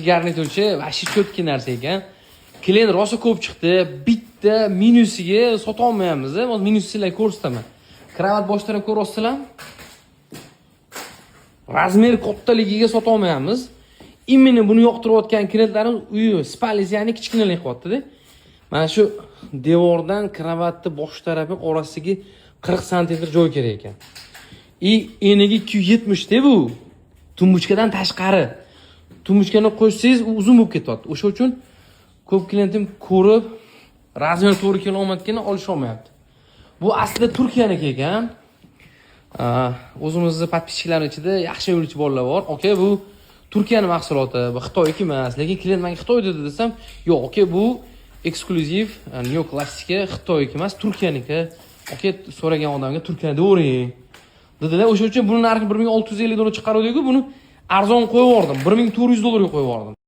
Garniturchi vashi cho'tki narsa ekan. Klient rosa ko'p chiqdi. Bitta minusiga sota olmayapmiz. Hozir minusini ko'rsataman. Kravat boshlarini ko'ryapsizlar? Razmer kattaligiga sota olmayapmiz. Imini buni yoqtirayotgan klientlarimiz uyi spalniz, ya'ni kichkinalik qilyapti-da. Mana shu devordan kravatni bosh tarafi orasiga 40 sm joy kerak ekan. Eniga 270 da bu. Tumbuchkadan tashqari. Tumbuchkani qo'shsangiz u uzun bo'lib ketyapti. O'sha uchun ko'p klientim ko'rib, razmer to'g'ri kela olmayotganini olisha olmayapti. Bu aslida Turkiyaniki ekan. O'zimizning podpischilarning ichida yaxshi yo'lchi bolalar bor. Okay, bu Turkiyaning mahsuloti, bu Xitoyniki emas. Lekin klient menga Xitoy dedi desam, yo'q, okay, bu eksklyuziv, neo klassika Xitoyniki emas, Turkiyaniki. Okay, so'ragan odamga Turkiyada o'ring dedilar. O'sha uchun buni narxi $1650 chiqaruvdi-ku, buni arzon qo'yib yubordim. $1400 qo'yib yubordim.